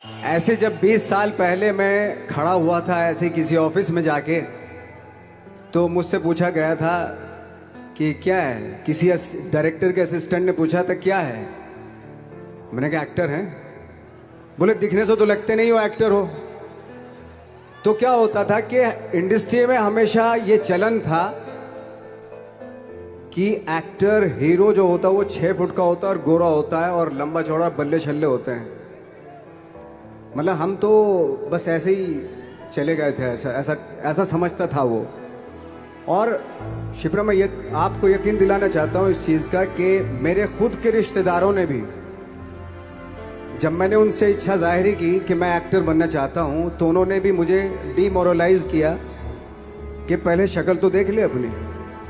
ऐसे जब 20 साल पहले मैं खड़ा हुआ था ऐसे किसी ऑफिस में जाके, तो मुझसे पूछा गया था कि क्या है। किसी डायरेक्टर के असिस्टेंट ने पूछा था क्या है। मैंने कहा एक्टर हैं। बोले दिखने से तो लगते नहीं हो एक्टर हो। तो क्या होता था कि इंडस्ट्री में हमेशा ये चलन था कि एक्टर हीरो जो होता है वो 6 फुट का होता है और गोरा होता है और लंबा चौड़ा बल्ले छल्ले होते हैं। मतलब हम तो बस ऐसे ही चले गए थे, ऐसा ऐसा ऐसा समझता था वो। और शिप्रा, मैं ये आपको यकीन दिलाना चाहता हूँ इस चीज़ का कि मेरे खुद के रिश्तेदारों ने भी, जब मैंने उनसे इच्छा जाहिर की कि मैं एक्टर बनना चाहता हूँ, तो उन्होंने भी मुझे डीमोरलाइज किया कि पहले शक्ल तो देख ले अपनी,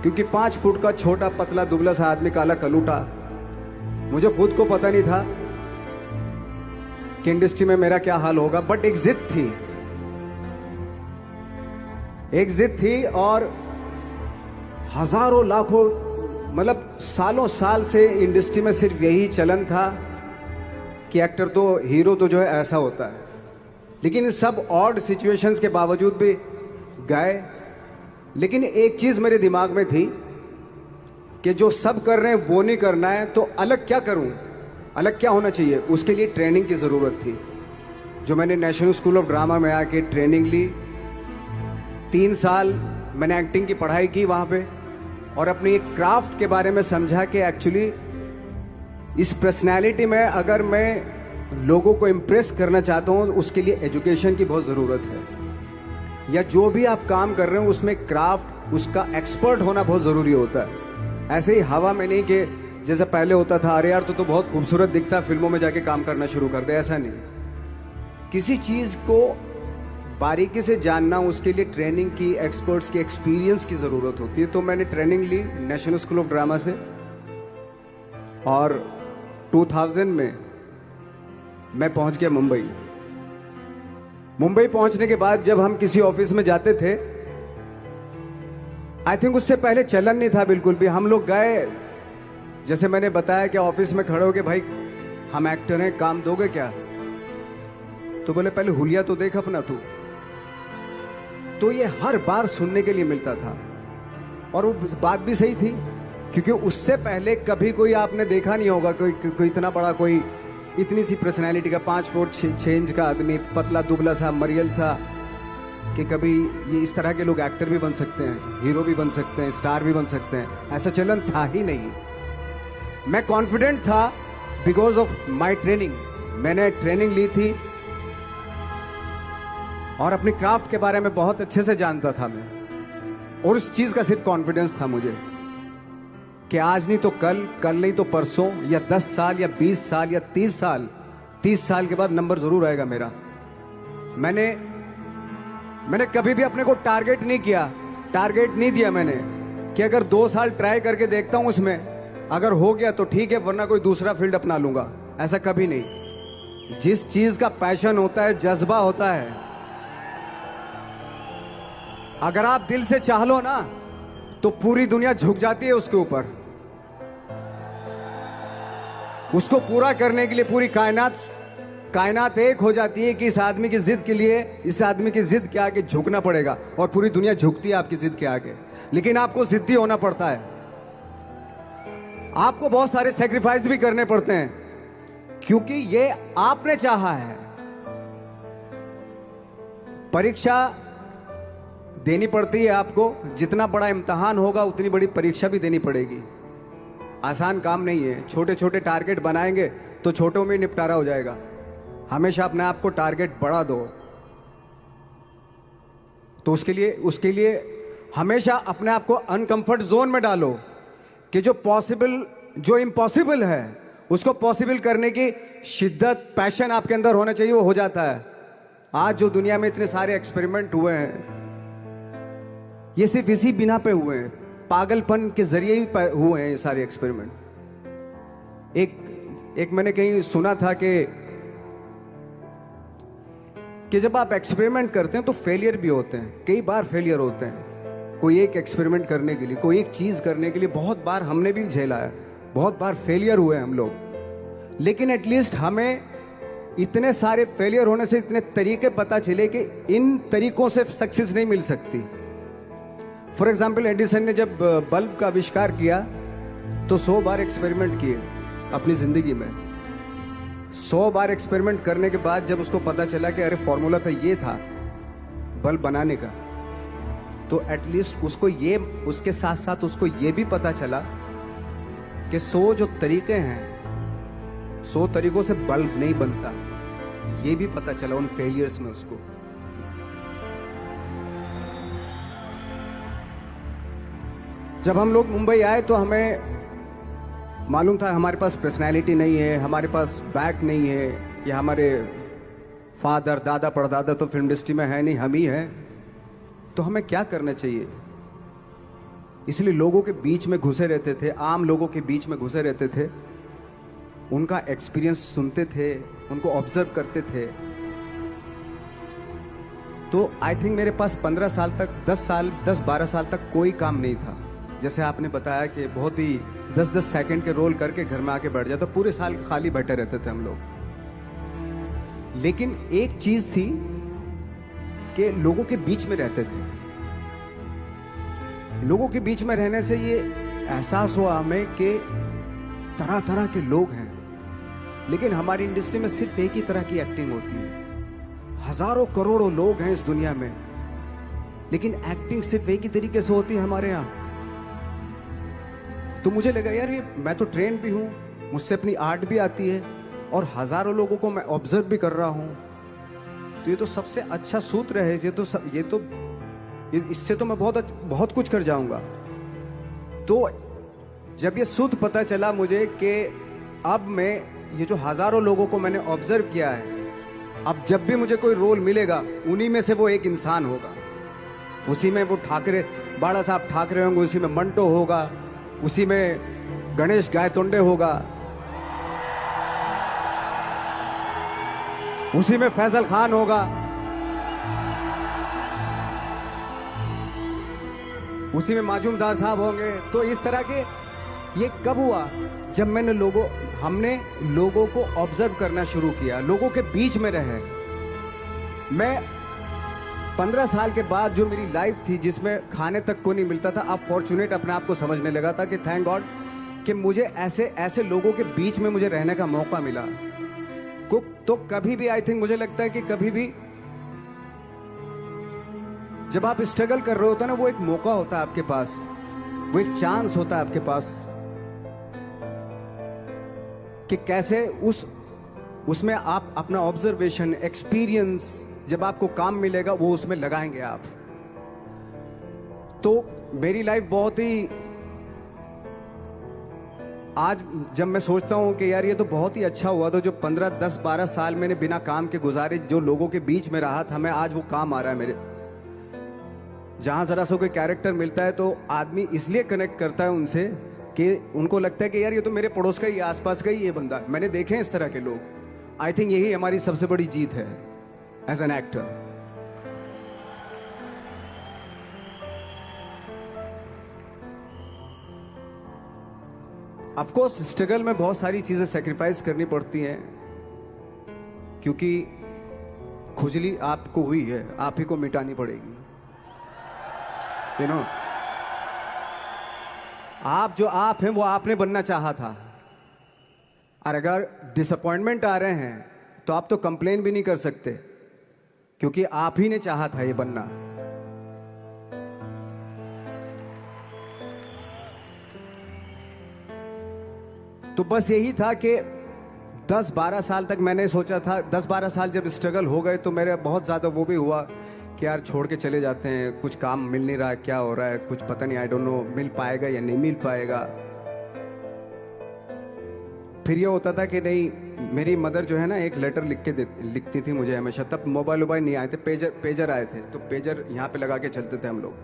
क्योंकि 5 फुट का छोटा पतला दुबला सा आदमी, काला कलूटा। मुझे खुद को पता नहीं था कि इंडस्ट्री में मेरा क्या हाल होगा, बट एक जिद थी, एक जिद थी। और हजारों लाखों, मतलब सालों साल से इंडस्ट्री में सिर्फ यही चलन था कि एक्टर तो, हीरो तो जो है ऐसा होता है। लेकिन इन सब ऑड सिचुएशंस के बावजूद भी गए। लेकिन एक चीज मेरे दिमाग में थी कि जो सब कर रहे हैं वो नहीं करना है, तो अलग क्या करूं, अलग क्या होना चाहिए। उसके लिए ट्रेनिंग की ज़रूरत थी, जो मैंने नेशनल स्कूल ऑफ ड्रामा में आके ट्रेनिंग ली। 3 साल मैंने एक्टिंग की पढ़ाई की वहाँ पे, और अपनी एक क्राफ्ट के बारे में समझा कि एक्चुअली इस पर्सनैलिटी में अगर मैं लोगों को इम्प्रेस करना चाहता हूँ, उसके लिए एजुकेशन की बहुत ज़रूरत है। या जो भी आप काम कर रहे हो उसमें क्राफ्ट, उसका एक्सपर्ट होना बहुत ज़रूरी होता है। ऐसे ही हवा में नहीं कि जैसे पहले होता था, अरे यार तो बहुत खूबसूरत दिखता, फिल्मों में जाके काम करना शुरू कर दे, ऐसा नहीं। किसी चीज़ को बारीकी से जानना, उसके लिए ट्रेनिंग की, एक्सपर्ट्स की, एक्सपीरियंस की ज़रूरत होती है। तो मैंने ट्रेनिंग ली नेशनल स्कूल ऑफ ड्रामा से, और 2000 में मैं पहुंच गया मुंबई। मुंबई पहुंचने के बाद जब हम किसी ऑफिस में जाते थे, आई थिंक उससे पहले चलन नहीं था बिल्कुल भी। हम लोग गए, जैसे मैंने बताया कि ऑफिस में खड़े हो के, भाई हम एक्टर हैं, काम दोगे क्या? तो बोले पहले हुलिया तो देख अपना तू। तो ये हर बार सुनने के लिए मिलता था, और वो बात भी सही थी, क्योंकि उससे पहले कभी कोई आपने देखा नहीं होगा कोई इतना बड़ा, कोई इतनी सी पर्सनैलिटी का 5 फुट 6 इंच का आदमी, पतला दुबला सा मरियल सा, कि कभी ये इस तरह के लोग एक्टर भी बन सकते हैं, हीरो भी बन सकते हैं, स्टार भी बन सकते हैं। ऐसा चलन था ही नहीं। मैं कॉन्फिडेंट था बिकॉज ऑफ माई ट्रेनिंग। मैंने ट्रेनिंग ली थी और अपनी क्राफ्ट के बारे में बहुत अच्छे से जानता था मैं, और उस चीज का सिर्फ कॉन्फिडेंस था मुझे कि आज नहीं तो कल, कल नहीं तो परसों, या 10 साल या 20 साल या 30 साल के बाद नंबर जरूर आएगा मेरा। मैंने कभी भी अपने को टारगेट नहीं किया, टारगेट नहीं दिया मैंने कि अगर 2 साल ट्राई करके देखता हूं, उसमें अगर हो गया तो ठीक है, वरना कोई दूसरा फील्ड अपना लूंगा। ऐसा कभी नहीं। जिस चीज का पैशन होता है, जज्बा होता है, अगर आप दिल से चाह लो ना, तो पूरी दुनिया झुक जाती है उसके ऊपर। उसको पूरा करने के लिए पूरी कायनात एक हो जाती है कि इस आदमी की जिद के लिए, इस आदमी की जिद के आगे झुकना पड़ेगा, और पूरी दुनिया झुकती है आपकी जिद के आगे। लेकिन आपको जिद्दी होना पड़ता है, आपको बहुत सारे सेक्रीफाइस भी करने पड़ते हैं, क्योंकि ये आपने चाहा है। परीक्षा देनी पड़ती है आपको, जितना बड़ा इम्तिहान होगा उतनी बड़ी परीक्षा भी देनी पड़ेगी। आसान काम नहीं है। छोटे छोटे टारगेट बनाएंगे तो छोटों में निपटारा हो जाएगा। हमेशा अपने आप को टारगेट बढ़ा दो। तो उसके लिए हमेशा अपने आप को अनकंफर्ट जोन में डालो, कि जो इम्पॉसिबल है उसको पॉसिबल करने की शिद्दत, पैशन आपके अंदर होना चाहिए, वो हो जाता है। आज जो दुनिया में इतने सारे एक्सपेरिमेंट हुए हैं, ये सिर्फ इसी बिना पे हुए हैं, पागलपन के जरिए ही हुए हैं ये सारे एक्सपेरिमेंट। एक मैंने कहीं सुना था कि जब आप एक्सपेरिमेंट करते हैं तो फेलियर भी होते हैं, कई बार फेलियर होते हैं। कोई एक एक्सपेरिमेंट करने के लिए, कोई एक चीज करने के लिए बहुत बार हमने भी झेला है, बहुत बार फेलियर हुए हम लोग। लेकिन एटलीस्ट हमें इतने सारे फेलियर होने से इतने तरीके पता चले कि इन तरीकों से सक्सेस नहीं मिल सकती। फॉर एग्जाम्पल, एडिसन ने जब बल्ब का आविष्कार किया तो 100 बार एक्सपेरिमेंट किए अपनी जिंदगी में। 100 बार एक्सपेरिमेंट करने के बाद जब उसको पता चला कि अरे फॉर्मूला तो ये था बल्ब बनाने का, तो एटलीस्ट उसको ये, उसके साथ साथ उसको ये भी पता चला कि 100 जो तरीके हैं, 100 तरीकों से बल्ब नहीं बनता, ये भी पता चला उन फेलियर्स में उसको। जब हम लोग मुंबई आए तो हमें मालूम था हमारे पास पर्सनैलिटी नहीं है, हमारे पास बैक नहीं है, या हमारे फादर दादा परदादा तो फिल्म इंडस्ट्री में है नहीं, हम ही हैं, तो हमें क्या करना चाहिए। इसलिए लोगों के बीच में घुसे रहते थे, आम लोगों के बीच में घुसे रहते थे, उनका एक्सपीरियंस सुनते थे, उनको ऑब्जर्व करते थे। तो आई थिंक मेरे पास 15 साल तक, 10-12 साल तक कोई काम नहीं था। जैसे आपने बताया कि बहुत ही 10-10 सेकंड के रोल करके घर में आके बैठ जाता, पूरे साल खाली बैठे रहते थे हम लोग। लेकिन एक चीज थी कि लोगों के बीच में रहते थे। लोगों के बीच में रहने से ये एहसास हुआ हमें कि तरह तरह के लोग हैं, लेकिन हमारी इंडस्ट्री में सिर्फ एक ही तरह की एक्टिंग होती है। हजारों करोड़ों लोग हैं इस दुनिया में, लेकिन एक्टिंग सिर्फ एक ही तरीके से होती है हमारे यहां। तो मुझे लगा यार, ये मैं तो ट्रेन भी हूं, मुझसे अपनी आर्ट भी आती है, और हजारों लोगों को मैं ऑब्जर्व भी कर रहा हूं, तो ये तो सबसे अच्छा सूत्र है। इससे तो मैं बहुत कुछ कर जाऊंगा। तो जब ये सूत्र पता चला मुझे कि अब मैं ये जो हजारों लोगों को मैंने ऑब्जर्व किया है, अब जब भी मुझे कोई रोल मिलेगा उन्हीं में से वो एक इंसान होगा। उसी में वो ठाकरे, बाला साहब ठाकरे होंगे, उसी में मंटो होगा, उसी में गणेश गायतोंडे होगा, उसी में फैजल खान होगा, उसी में माजूमदार साहब होंगे। तो इस तरह के, ये कब हुआ? जब हमने लोगों को ऑब्जर्व करना शुरू किया, लोगों के बीच में रहे। मैं 15 साल के बाद जो मेरी लाइफ थी, जिसमें खाने तक को नहीं मिलता था, अब फॉर्चुनेट अपने आप को समझने लगा था कि थैंक गॉड कि मुझे ऐसे लोगों के बीच में मुझे रहने का मौका मिला। तो कभी भी, आई थिंक मुझे लगता है कि कभी भी जब आप स्ट्रगल कर रहे होते ना, वो एक मौका होता है आपके पास, वो एक चांस होता है आपके पास कि कैसे उसमें आप अपना ऑब्जर्वेशन, एक्सपीरियंस, जब आपको काम मिलेगा वो उसमें लगाएंगे आप। तो मेरी लाइफ बहुत ही, आज जब मैं सोचता हूं कि यार ये तो बहुत ही अच्छा हुआ, तो जो 15, 10, 12 साल मैंने बिना काम के गुजारे, जो लोगों के बीच में रहा था मैं, आज वो काम आ रहा है मेरे। जहां जरा सा कोई कैरेक्टर मिलता है तो आदमी इसलिए कनेक्ट करता है उनसे कि उनको लगता है कि यार ये तो मेरे पड़ोस का ही, आसपास का ही ये बंदा, मैंने देखे हैं इस तरह के लोग। आई थिंक यही हमारी सबसे बड़ी जीत है as an actor. Of course struggle में बहुत सारी चीजें सेक्रीफाइस करनी पड़ती हैं, क्योंकि खुजली आपको हुई है, आप ही को मिटानी पड़ेगी। यू नो, आप जो आप हैं वो आपने बनना चाहा था, और अगर डिसअपॉइंटमेंट आ रहे हैं तो आप तो कंप्लेन भी नहीं कर सकते, क्योंकि आप ही ने चाहा था ये बनना। तो बस यही था कि 10-12 साल तक मैंने सोचा था, 10-12 साल जब स्ट्रगल हो गए तो मेरे बहुत ज़्यादा वो भी हुआ कि यार छोड़ के चले जाते हैं, कुछ काम मिल नहीं रहा है, क्या हो रहा है कुछ पता नहीं, आई डोंट नो मिल पाएगा या नहीं मिल पाएगा। फिर ये होता था कि नहीं, मेरी मदर जो है ना एक लेटर लिखती थी मुझे हमेशा। तब मोबाइल नहीं आए थे, पेजर आए थे, तो पेजर यहाँ पे लगा के चलते थे हम लोग।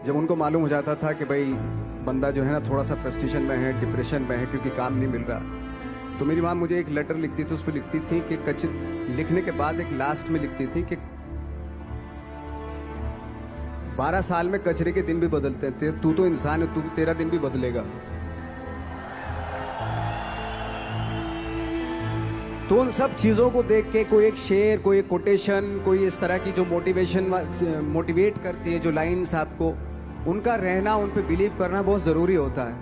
जब उनको मालूम हो जाता था कि भाई बंदा जो है ना थोड़ा सा फ्रस्ट्रेशन में है, डिप्रेशन में है, क्योंकि काम नहीं मिल रहा, तो मेरी माँ मुझे एक लेटर लिखती थी। उस पर लिखती थी कि लिखने के बाद एक लास्ट में लिखती थी कि 12 साल में कचरे के दिन भी बदलते हैं, तू तो इंसान है, तेरा दिन भी बदलेगा। तो उन सब चीज़ों को देख के कोई एक शेर, कोई एक कोटेशन, कोई इस तरह की जो मोटिवेट करती है, जो लाइंस आपको, उनका रहना, उन पे बिलीव करना बहुत ज़रूरी होता है,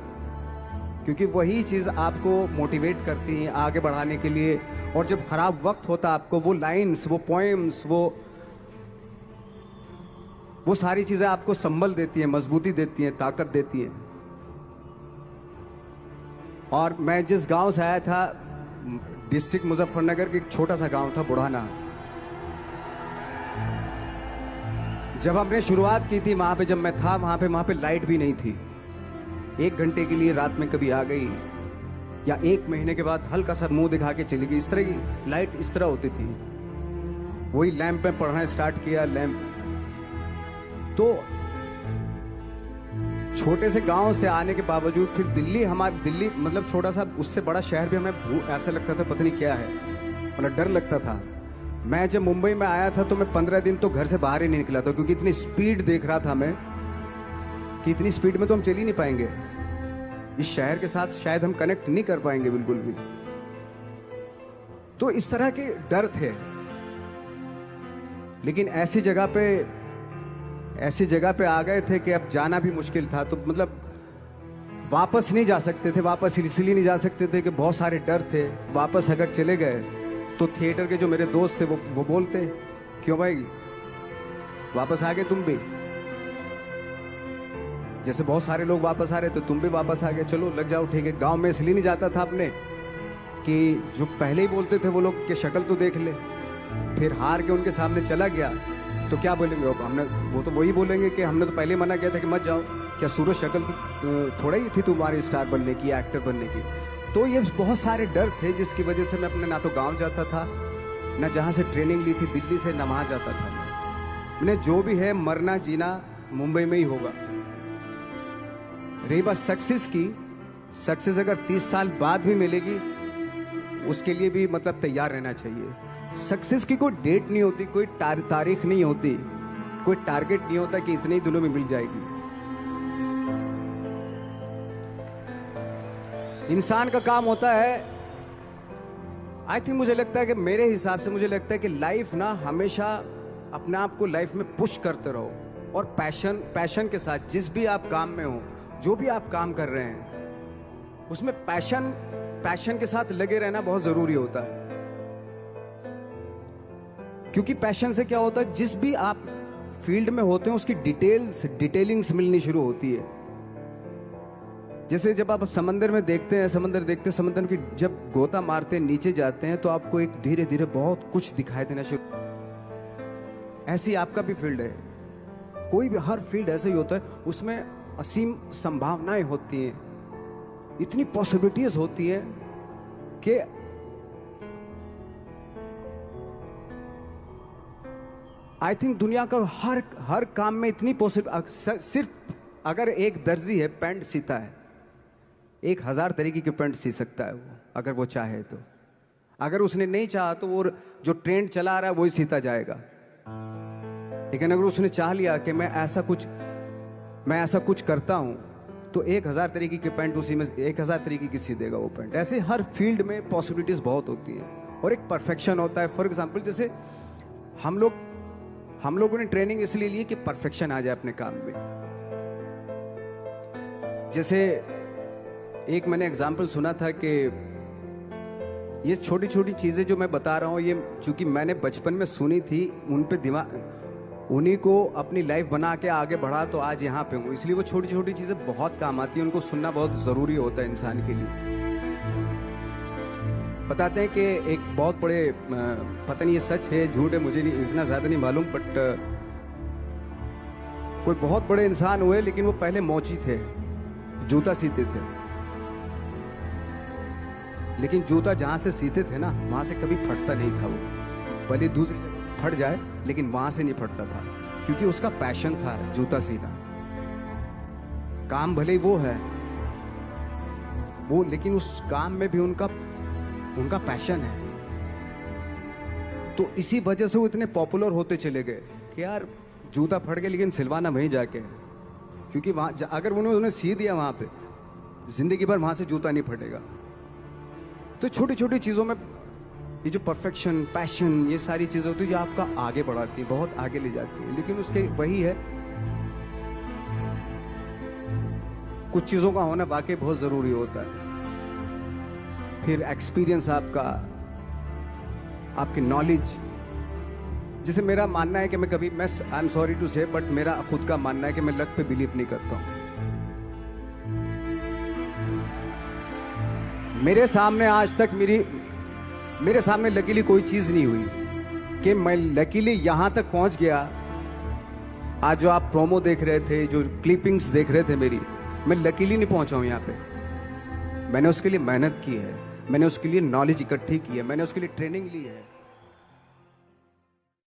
क्योंकि वही चीज़ आपको मोटिवेट करती हैं आगे बढ़ाने के लिए। और जब खराब वक्त होता है आपको, वो लाइंस, वो पोएम्स, वो सारी चीज़ें आपको संबल देती हैं, मजबूती देती हैं, ताकत देती हैं। और मैं जिस गांव से आया था, डिस्ट्रिक्ट मुजफ्फरनगर के एक छोटा सा गांव था बुढ़ाना। जब हमने शुरुआत की थी वहां पे, जब मैं था वहां पे लाइट भी नहीं थी। 1 घंटे के लिए रात में कभी आ गई, या 1 महीने के बाद हल्का सा मुंह दिखा के चली गई। इस तरह की लाइट इस तरह होती थी। वही लैंप में पढ़ना स्टार्ट किया, लैंप। तो छोटे से गांव से आने के बावजूद फिर दिल्ली मतलब छोटा सा, उससे बड़ा शहर भी हमें ऐसा लगता था पता नहीं क्या है, मतलब डर लगता था। मैं जब मुंबई में आया था तो मैं 15 दिन तो घर से बाहर ही नहीं निकला था, क्योंकि इतनी स्पीड देख रहा था मैं कि इतनी स्पीड में तो हम चल ही नहीं पाएंगे, इस शहर के साथ शायद हम कनेक्ट नहीं कर पाएंगे बिल्कुल भी। तो इस तरह के डर थे। लेकिन ऐसी जगह पे आ गए थे कि अब जाना भी मुश्किल था। तो मतलब वापस नहीं जा सकते थे। वापस इसलिए नहीं जा सकते थे कि बहुत सारे डर थे। वापस अगर चले गए तो थिएटर के जो मेरे दोस्त थे वो बोलते, क्यों भाई वापस आ गए तुम भी, जैसे बहुत सारे लोग वापस आ रहे तो तुम भी वापस आ गए, चलो लग जाओ ठीक है। गांव में इसलिए नहीं जाता था अपने कि जो पहले ही बोलते थे वो लोग कि शक्ल तो देख ले, फिर हार के उनके सामने चला गया तो क्या बोलेंगे वो तो वही बोलेंगे कि हमने तो पहले मना किया था कि मत जाओ, क्या सूरज शक्ल थोड़ा ही थी तुम्हारी स्टार बनने की, एक्टर बनने की। तो ये बहुत सारे डर थे जिसकी वजह से मैं अपने ना तो गांव जाता था, ना जहां से ट्रेनिंग ली थी दिल्ली से, ना वहां जाता था। मैंने जो भी है मरना जीना मुंबई में ही होगा। रही बात सक्सेस की, सक्सेस अगर 30 साल बाद भी मिलेगी उसके लिए भी मतलब तैयार रहना चाहिए। सक्सेस की कोई डेट नहीं होती, कोई तारीख नहीं होती, कोई टारगेट नहीं होता कि इतने ही दिनों में मिल जाएगी। इंसान का काम होता है, आई थिंक मुझे लगता है कि मेरे हिसाब से मुझे लगता है कि लाइफ ना हमेशा अपने आप को लाइफ में पुश करते रहो, और पैशन के साथ जिस भी आप काम में हो, जो भी आप काम कर रहे हैं उसमें पैशन के साथ लगे रहना बहुत जरूरी होता है। क्योंकि पैशन से क्या होता है, जिस भी आप फील्ड में होते हैं उसकी डिटेलिंग्स मिलनी शुरू होती है। जैसे जब आप समंदर में देखते हैं, समंदर की जब गोता मारते हैं, नीचे जाते हैं तो आपको एक धीरे धीरे बहुत कुछ दिखाई देना शुरू। ऐसी आपका भी फील्ड है, कोई भी हर फील्ड ऐसा ही होता है, उसमें असीम संभावनाएं होती हैं, इतनी पॉसिबिलिटीज होती है कि आई थिंक दुनिया का हर काम में इतनी सिर्फ अगर एक दर्जी है पैंट सीता है, 1000 तरीके की पैंट सी सकता है वो, अगर वो चाहे तो। अगर उसने नहीं चाहा तो वो जो ट्रेंड चला रहा है वही सीता जाएगा। लेकिन अगर उसने चाह लिया कि मैं ऐसा कुछ करता हूं तो 1000 तरीके की पैंट उसी में 1000 तरीके की सी देगा वो पैंट। ऐसे हर फील्ड में पॉसिबिलिटीज बहुत होती हैं और एक परफेक्शन होता है। फॉर एग्जाम्पल जैसे हम लोगों ने ट्रेनिंग इसलिए ली कि परफेक्शन आ जाए अपने काम में। जैसे एक मैंने एग्जाम्पल सुना था कि ये छोटी छोटी चीजें जो मैं बता रहा हूं, ये चूंकि मैंने बचपन में सुनी थी, उन पे उन्हीं को अपनी लाइफ बना के आगे बढ़ा तो आज यहाँ पे हूँ। इसलिए वो छोटी छोटी चीजें बहुत काम आती हैं, उनको सुनना बहुत जरूरी होता है इंसान के लिए। बताते हैं कि एक बहुत बड़े, पता नहीं ये सच है झूठ है, मुझे नहीं इतना ज्यादा नहीं मालूम, बट कोई बहुत बड़े इंसान हुए, लेकिन वो पहले मोची थे, जूता सीते थे। लेकिन जूता जहां से सीते थे ना, वहां से कभी फटता नहीं था वो, भले दूसरी फट जाए लेकिन वहां से नहीं फटता था, क्योंकि उसका पैशन था जूता सीना। काम भले ही वो है वो, लेकिन उस काम में भी उनका पैशन है। तो इसी वजह से वो इतने पॉपुलर होते चले गए कि यार जूता फट गया लेकिन सिलवाना वहीं जाके, क्योंकि वहां अगर उन्होंने सी दिया वहां पे, जिंदगी भर वहां से जूता नहीं फटेगा। तो छोटी छोटी चीजों में ये जो परफेक्शन, पैशन, ये सारी चीजें होती है जो आपका आगे बढ़ाती है, बहुत आगे ले जाती है। लेकिन उसके वही है, कुछ चीजों का होना वाकई बहुत जरूरी होता है। फिर एक्सपीरियंस आपका, आपकी नॉलेज। जैसे मेरा मानना है कि मैं कभी, मैं आई एम सॉरी टू से, बट मेरा खुद का मानना है कि मैं लक पे बिलीव नहीं करता हूं। मेरे सामने आज तक मेरे सामने लकीली कोई चीज नहीं हुई कि मैं लकीली यहां तक पहुंच गया। आज जो आप प्रोमो देख रहे थे, जो क्लिपिंग्स देख रहे थे मेरी, मैं लकीली नहीं पहुंचा हूं यहां पे। मैंने उसके लिए मेहनत की है, मैंने उसके लिए नॉलेज इकट्ठी की है, मैंने उसके लिए ट्रेनिंग ली है।